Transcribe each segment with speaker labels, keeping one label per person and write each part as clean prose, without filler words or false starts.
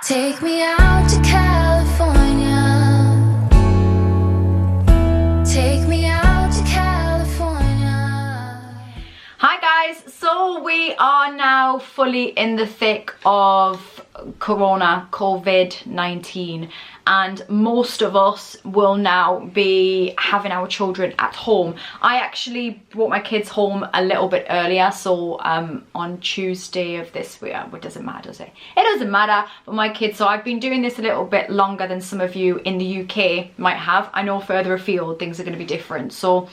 Speaker 1: Take me out to California. Take me out to California.
Speaker 2: Hi guys, so we are now fully in the thick of COVID-19, and most of us will now be having our children at home. I actually brought my kids home a little bit earlier, so on Tuesday of this week, it doesn't matter, does it? It doesn't matter, but my kids, so I've been doing this a little bit longer than some of you in the UK might have. I know further afield things are going to be different, so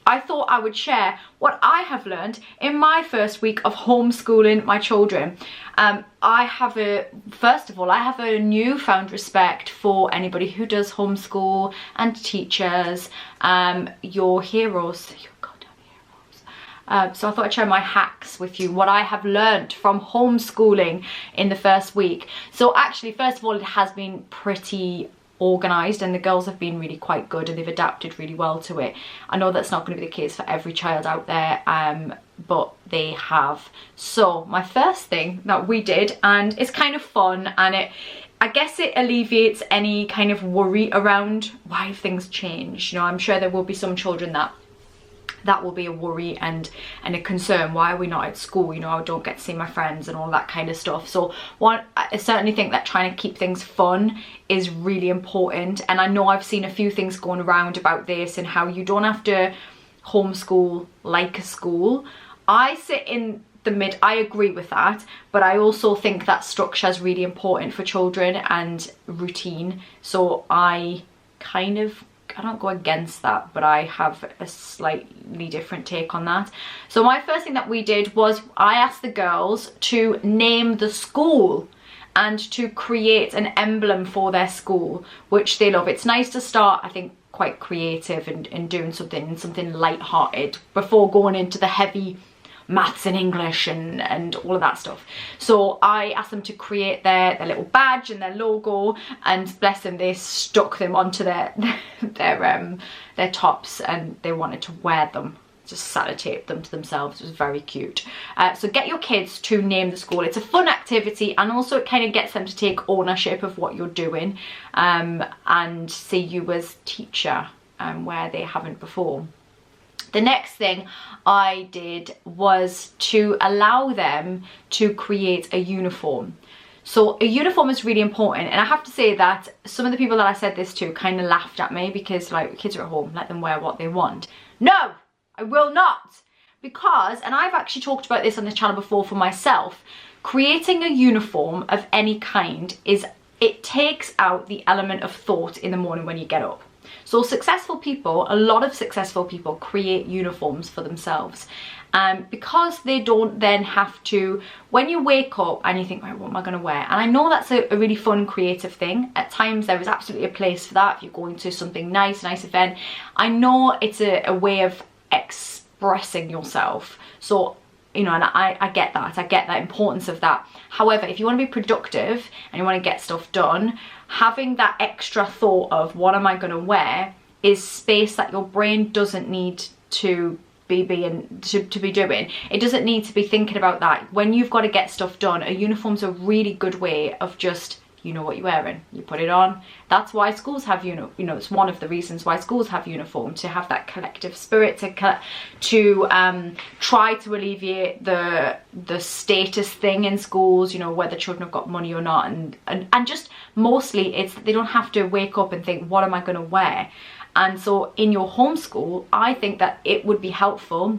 Speaker 2: I thought I would share what I have learned in my first week of homeschooling my children. First of all, I have a newfound respect for anybody who does homeschool and teachers. Your heroes, your goddamn heroes. So I thought I'd share my hacks with you, what I have learned from homeschooling in the first week. So actually, first of all, it has been pretty organised, and the girls have been really quite good and they've adapted really well to it. I know that's not going to be the case for every child out there, but they have. So my first thing that we did, and it's kind of fun, and I guess it alleviates any kind of worry around why have things changed. You know, I'm sure there will be some children that will be a worry and a concern. Why are we not at school? You know, I don't get to see my friends and all that kind of stuff. So I certainly think that trying to keep things fun is really important. And I know I've seen a few things going around about this and how you don't have to homeschool like a school. I sit in the mid, I agree with that, but I also think that structure is really important for children and routine. So I don't go against that, but I have a slightly different take on that. So my first thing that we did was I asked the girls to name the school and to create an emblem for their school, which they love. It's nice to start, I think, quite creative and doing something light-hearted before going into the heavy maths and English and all of that stuff. So I asked them to create their little badge and their logo, and bless them, they stuck them onto their tops and they wanted to wear them. Just sellotaped them to themselves. It was very cute. So get your kids to name the school. It's a fun activity, and also it kind of gets them to take ownership of what you're doing, and see you as teacher where they haven't before. The next thing I did was to allow them to create a uniform. So a uniform is really important, and I have to say that some of the people that I said this to kind of laughed at me because, like, kids are at home, let them wear what they want. No, I will not, because, and I've actually talked about this on this channel before for myself, creating a uniform of any kind it takes out the element of thought in the morning when you get up. So successful people, a lot of successful people create uniforms for themselves, because they don't then have to, when you wake up and you think, right, what am I going to wear? And I know that's a really fun, creative thing. At times there is absolutely a place for that if you're going to something nice event. I know it's a way of expressing yourself. So, you know, and I get that. I get that importance of that. However, if you want to be productive and you want to get stuff done, having that extra thought of what am I going to wear is space that your brain doesn't need to be doing. It doesn't need to be thinking about that. When you've got to get stuff done, a uniform's a really good way of just, you know what you're wearing, you put it on. That's why schools have, it's one of the reasons why schools have uniform, to have that collective spirit, to try to alleviate the status thing in schools, you know, whether children have got money or not, and just mostly it's they don't have to wake up and think, what am I going to wear? And so in your homeschool, I think that it would be helpful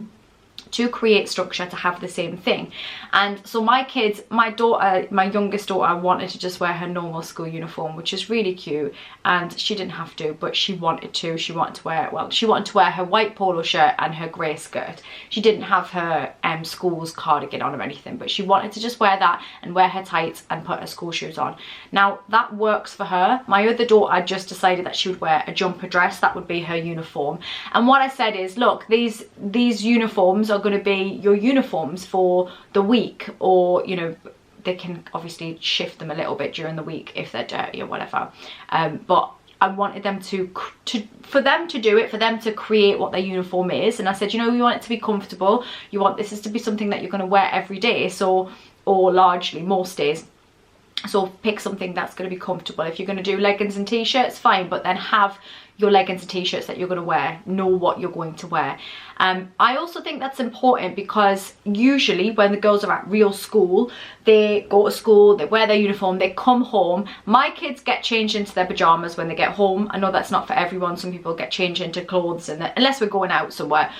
Speaker 2: to create structure to have the same thing. And so my kids, my youngest daughter wanted to just wear her normal school uniform, which is really cute, and she didn't have to, but she wanted to. She wanted to wear her white polo shirt and her grey skirt. She didn't have her school's cardigan on or anything, but she wanted to just wear that and wear her tights and put her school shoes on. Now that works for her. My other daughter just decided that she would wear a jumper dress. That would be her uniform. And what I said is, look, these uniforms are going to be your uniforms for the week, or, you know, they can obviously shift them a little bit during the week if they're dirty or whatever, but I wanted them for them to create what their uniform is. And I said, you know, you want it to be comfortable, you want this is to be something that you're going to wear every day, so, or largely most days. So pick something that's going to be comfortable. If you're going to do leggings and t-shirts, fine, but then have your leggings and t-shirts that you're going to wear. Know what you're going to wear. I also think that's important because usually when the girls are at real school, they go to school, they wear their uniform, they come home. My kids get changed into their pajamas when they get home. I know that's not for everyone. Some people get changed into clothes, and unless we're going out somewhere.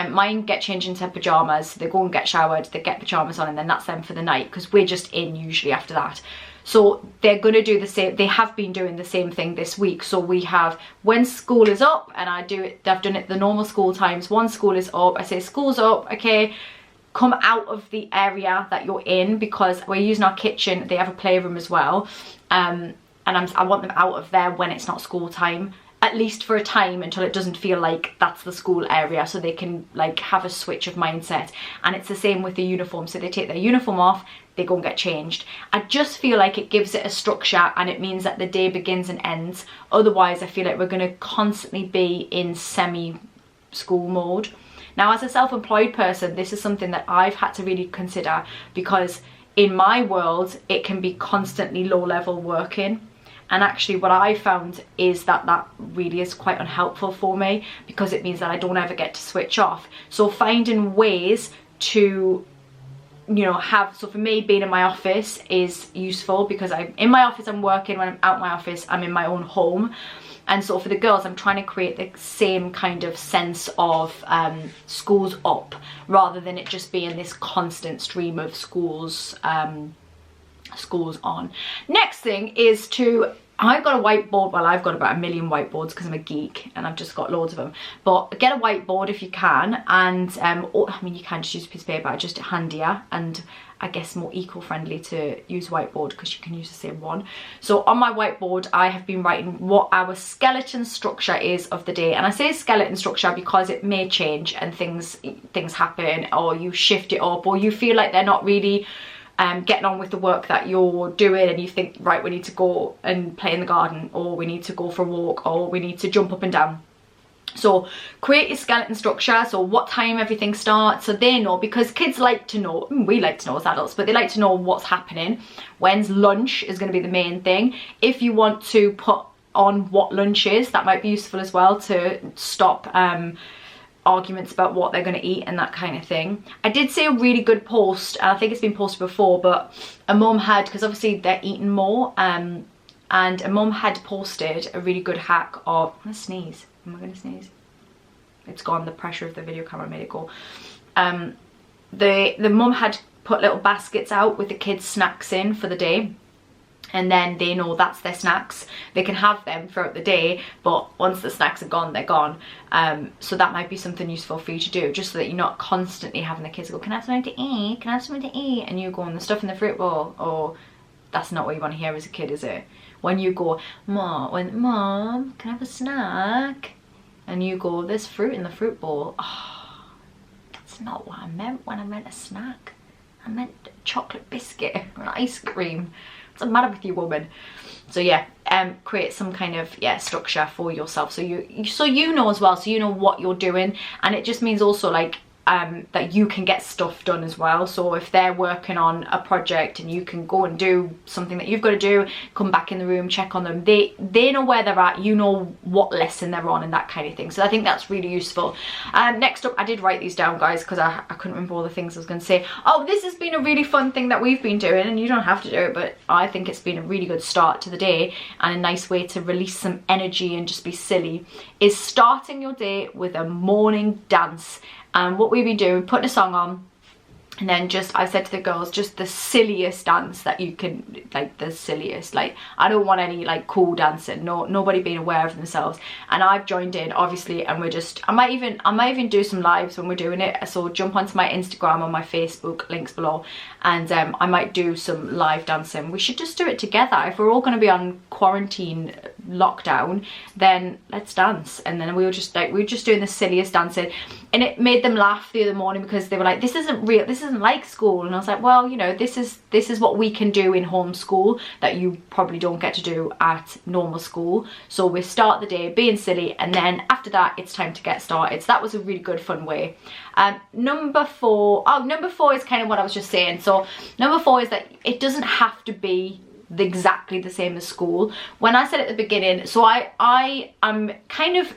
Speaker 2: Mine get changed into pajamas, they go and get showered, they get pajamas on, and then that's them for the night because we're just in usually after that. So they're going to do the same, they have been doing the same thing this week. So we have, when school is up, and I've done it the normal school times, when school is up, I say school's up, okay, come out of the area that you're in, because we're using our kitchen, they have a playroom as well, and I want them out of there when it's not school time, at least for a time, until it doesn't feel like that's the school area, so they can like have a switch of mindset. And it's the same with the uniform. So they take their uniform off, they go and get changed. I just feel like it gives it a structure, and it means that the day begins and ends. Otherwise, I feel like we're going to constantly be in semi-school mode. Now, as a self-employed person, this is something that I've had to really consider, because in my world, it can be constantly low-level working. And actually what I found is that that really is quite unhelpful for me, because it means that I don't ever get to switch off. So finding ways to, you know, so for me, being in my office is useful, because I'm in my office, I'm working. When I'm out my office, I'm in my own home. And so for the girls, I'm trying to create the same kind of sense of schools up, rather than it just being this constant stream of schools on. Next thing is I've got a whiteboard. Well, I've got about 1 million whiteboards because I'm a geek and I've just got loads of them. But get a whiteboard if you can, and or, I mean, you can just use a piece of paper, just handier, and I guess more eco-friendly to use whiteboard because you can use the same one. So on my whiteboard, I have been writing what our skeleton structure is of the day. And I say skeleton structure because it may change, and things happen, or you shift it up, or you feel like they're not really getting on with the work that you're doing, and you think, right, we need to go and play in the garden, or we need to go for a walk, or we need to jump up and down. So create your skeleton structure, so what time everything starts, so they know, because kids like to know, we like to know as adults, but they like to know what's happening. When's lunch is going to be the main thing. If you want to put on what lunch is, that might be useful as well, to stop arguments about what they're going to eat and that kind of thing. I did see a really good post, and I think it's been posted before, but a mum had, because obviously they're eating more, and a mum had posted a really good hack of, I'm gonna sneeze, am I gonna sneeze? It's gone, the pressure of the video camera made it go. The mum had put little baskets out with the kids' snacks in for the day, and then they know that's their snacks. They can have them throughout the day, but once the snacks are gone, they're gone. So that might be something useful for you to do, just so that you're not constantly having the kids go, can I have something to eat? Can I have something to eat? And you go, and the stuff in the fruit bowl. Or that's not what you want to hear as a kid, is it? When you go, Mom, can I have a snack? And you go, there's fruit in the fruit bowl. Oh, that's not what I meant when I meant a snack. I meant a chocolate biscuit or an ice cream. What's the matter with you, woman? So yeah, create some kind of structure for yourself, so you know as well, so you know what you're doing. And it just means also like that you can get stuff done as well. So if they're working on a project and you can go and do something that you've got to do, come back in the room, check on them, they know where they're at, you know what lesson they're on, and that kind of thing. So I think that's really useful. Next up, I did write these down, guys, because I couldn't remember all the things I was going to say. Oh, this has been a really fun thing that we've been doing, and you don't have to do it, but I think it's been a really good start to the day, and a nice way to release some energy and just be silly, is starting your day with a morning dance. And what we've been doing, putting a song on, and then just, I said to the girls, just the silliest dance that you can, like the silliest, like I don't want any like cool dancing, nobody being aware of themselves. And I've joined in, obviously, and we're just, I might even do some lives when we're doing it. So jump onto my Instagram or my Facebook, links below, and I might do some live dancing. We should just do it together. If we're all going to be on quarantine lockdown, then let's dance. And then we were just doing the silliest dancing, and it made them laugh the other morning, because they were like, this isn't real, this isn't like school. And I was like, well, you know, this is what we can do in homeschool that you probably don't get to do at normal school. So we start the day being silly, and then after that it's time to get started. So that was a really good fun way. Number four is kind of what I was just saying. So number 4 is that it doesn't have to be exactly the same as school. When I said at the beginning, so I am kind of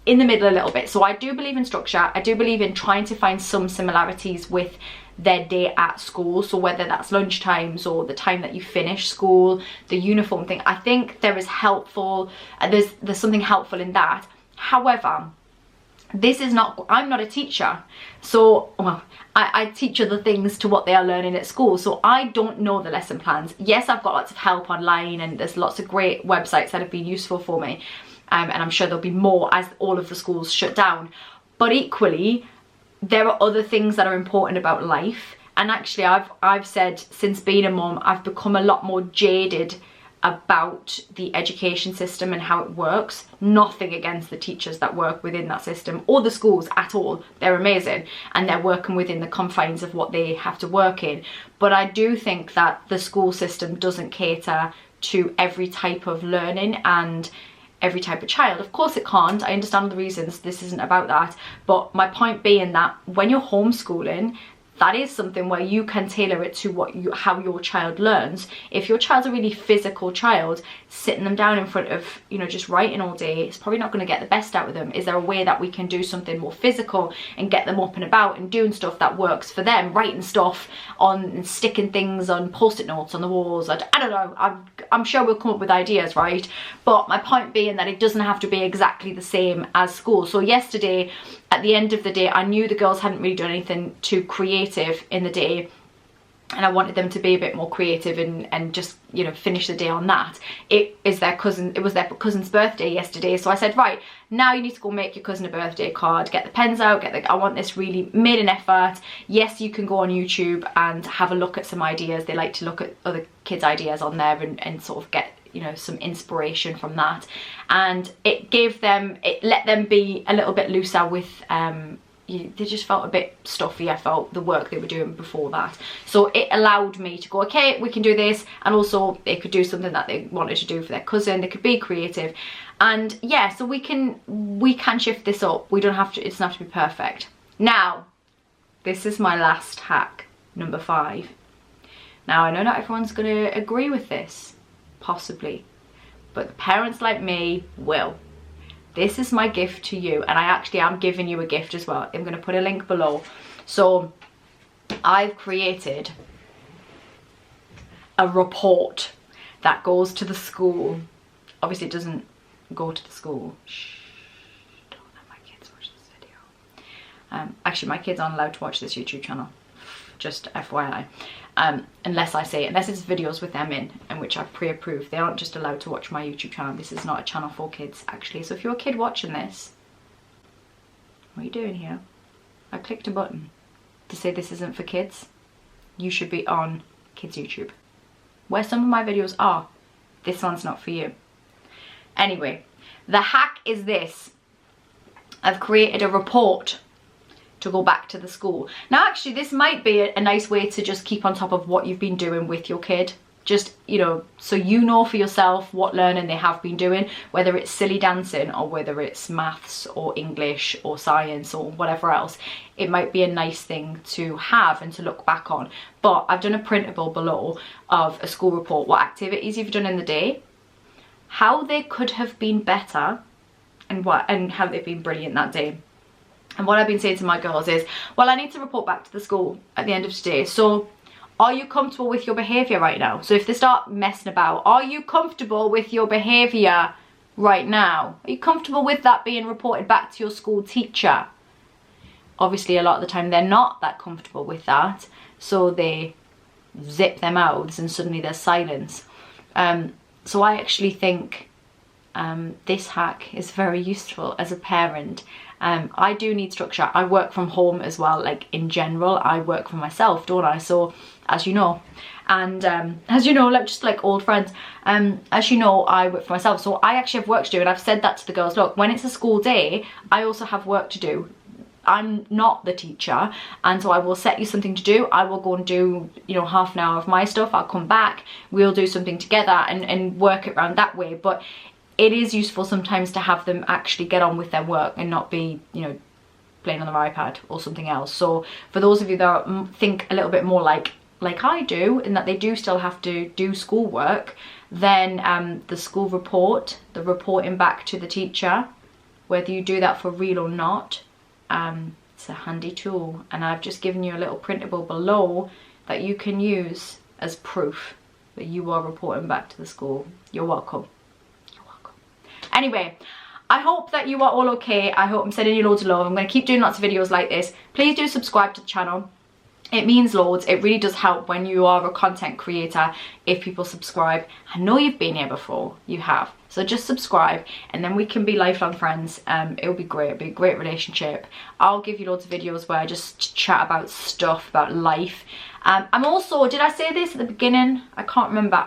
Speaker 2: in the middle a little bit. So I do believe in structure. I do believe in trying to find some similarities with their day at school. So whether that's lunch times or the time that you finish school, the uniform thing, I think there is helpful, there's something helpful in that. However, this is not, I'm not a teacher, so well, I teach other things to what they are learning at school, so I don't know the lesson plans. Yes, I've got lots of help online and there's lots of great websites that have been useful for me, and I'm sure there'll be more as all of the schools shut down. But equally, there are other things that are important about life, and actually I've said since being a mum, I've become a lot more jaded about the education system and how it works. Nothing against the teachers that work within that system or the schools at all. They're amazing and they're working within the confines of what they have to work in. But I do think that the school system doesn't cater to every type of learning and every type of child. Of course it can't. I understand all the reasons. This isn't about that. But my point being that when you're homeschooling, that is something where you can tailor it to how your child learns. If your child's a really physical child, sitting them down in front of, you know, just writing all day, it's probably not going to get the best out of them. Is there a way that we can do something more physical and get them up and about and doing stuff that works for them, writing stuff on and sticking things on post-it notes on the walls? I don't know. I'm sure we'll come up with ideas, right? But my point being that it doesn't have to be exactly the same as school. So yesterday, at the end of the day, I knew the girls hadn't really done anything too creative in the day, and I wanted them to be a bit more creative and just, you know, finish the day on that. It was their cousin's birthday yesterday, so I said, right, now you need to go make your cousin a birthday card, get the pens out, I want this, really made an effort. Yes, you can go on YouTube and have a look at some ideas. They like to look at other kids' ideas on there and sort of get, you know, some inspiration from that. And it let them be a little bit looser with they just felt a bit stuffy, I felt, the work they were doing before that. So it allowed me to go, okay, we can do this, and also they could do something that they wanted to do for their cousin. They could be creative, and yeah, so we can shift this up. We don't have to, it doesn't have to be perfect. Now, this is my last hack, number 5. Now, I know not everyone's going to agree with this, possibly, but the parents like me will. This is my gift to you, and I actually am giving you a gift as well. I'm going to put a link below. So I've created a report that goes to the school. Obviously it doesn't go to the school. Shh, don't let my kids watch this video. Actually, my kids aren't allowed to watch this YouTube channel, just FYI. Unless it's videos with them in which I've pre-approved. They aren't just allowed to watch my YouTube channel. This is not a channel for kids, actually. So if you're a kid watching this, what are you doing here? I clicked a button to say this isn't for kids. You should be on kids YouTube, where some of my videos are. This one's not for you. Anyway, the hack is this. I've created a report to go back to the school. Now, actually, this might be a nice way to just keep on top of what you've been doing with your kid. Just, you know, so you know for yourself what learning they have been doing, whether it's silly dancing or whether it's maths or English or science or whatever else. It might be a nice thing to have and to look back on. But I've done a printable below of a school report, what activities you've done in the day, how they could have been better, and how they've been brilliant that day. And what I've been saying to my girls is, well, I need to report back to the school at the end of today. So are you comfortable with your behaviour right now? So if they start messing about, are you comfortable with your behaviour right now? Are you comfortable with that being reported back to your school teacher? Obviously, a lot of the time they're not that comfortable with that. So they zip their mouths and suddenly there's silence. So I actually think this hack is very useful as a parent. I do need structure. I work from home as well, like in general. I work for myself, don't I? So, as you know, and as you know, like just like old friends, as you know, I work for myself. So I actually have work to do, and I've said that to the girls. Look, when it's a school day, I also have work to do. I'm not the teacher, and so I will set you something to do. I will go and do, you know, half an hour of my stuff. I'll come back, we'll do something together and work it around that way. But it is useful sometimes to have them actually get on with their work and not be, you know, playing on their iPad or something else. So for those of you that think a little bit more like like I do, in that they do still have to do schoolwork, then the school report, the reporting back to the teacher, whether you do that for real or not, it's a handy tool. And I've just given you a little printable below that you can use as proof that you are reporting back to the school. You're welcome. You're welcome. Anyway, I hope that you are all okay. I hope I'm sending you loads of love. I'm going to keep doing lots of videos like this. Please do subscribe to the channel. It means loads. It really does help when you are a content creator if people subscribe. I know you've been here before. You have. So just subscribe and then we can be lifelong friends. It'll be great. It'll be a great relationship. I'll give you loads of videos where I just chat about stuff, about life. I'm also, did I say this at the beginning? I can't remember.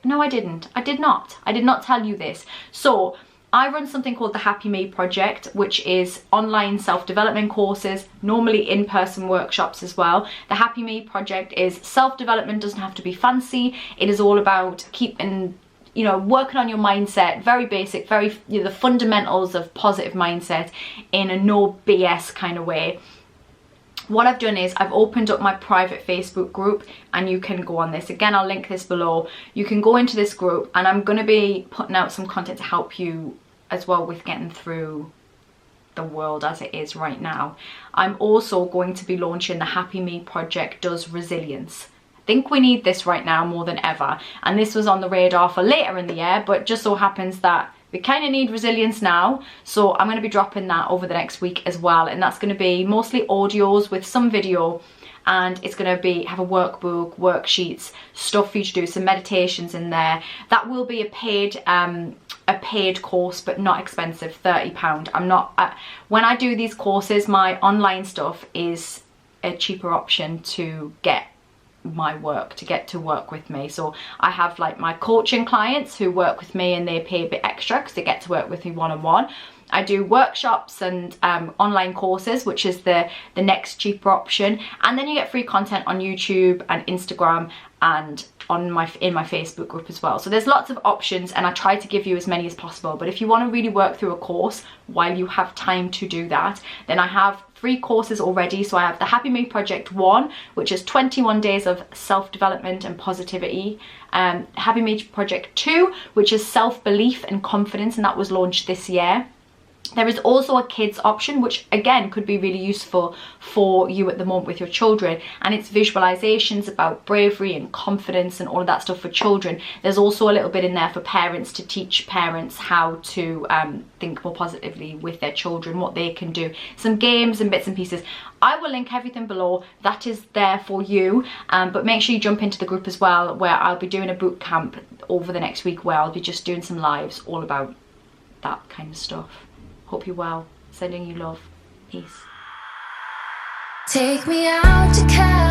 Speaker 2: No, I didn't. I did not. I did not tell you this. So I run something called the Happy Me Project, which is online self-development courses, normally in-person workshops as well. The Happy Me Project is self-development, doesn't have to be fancy. It is all about keeping, you know, working on your mindset, very basic, very, you know, the fundamentals of positive mindset in a no BS kind of way. What I've done is I've opened up my private Facebook group, and you can go on this. Again, I'll link this below. You can go into this group, and I'm going to be putting out some content to help you as well with getting through the world as it is right now. I'm also going to be launching the Happy Me Project Does Resilience. I think we need this right now more than ever. And this was on the radar for later in the year, but just so happens that we kind of need resilience now. So I'm going to be dropping that over the next week as well. And that's going to be mostly audios with some video. And it's going to be have a workbook, worksheets, stuff for you to do, some meditations in there. That will be a paid course, but not expensive, £30. I'm not, when I do these courses, my online stuff is a cheaper option to get my work, to get to work with me. So I have like my coaching clients who work with me and they pay a bit extra because they get to work with me one-on-one. I do workshops and online courses, which is the next cheaper option, and then you get free content on YouTube and Instagram and on in my Facebook group as well. So there's lots of options, and I try to give you as many as possible. But if you want to really work through a course while you have time to do that, then I have 3 courses already. So I have the Happy Me Project 1, which is 21 days of self-development and positivity. Happy Me Project 2, which is self-belief and confidence, and that was launched this year. There is also a kids option, which again could be really useful for you at the moment with your children, and it's visualizations about bravery and confidence and all of that stuff for children. There's also a little bit in there for parents to teach parents how to think more positively with their children, what they can do, some games and bits and pieces. I will link everything below. That is there for you, but make sure you jump into the group as well, where I'll be doing a boot camp over the next week where I'll be just doing some lives all about that kind of stuff. Hope you're well. Sending you love. Peace.
Speaker 1: Take me out to California.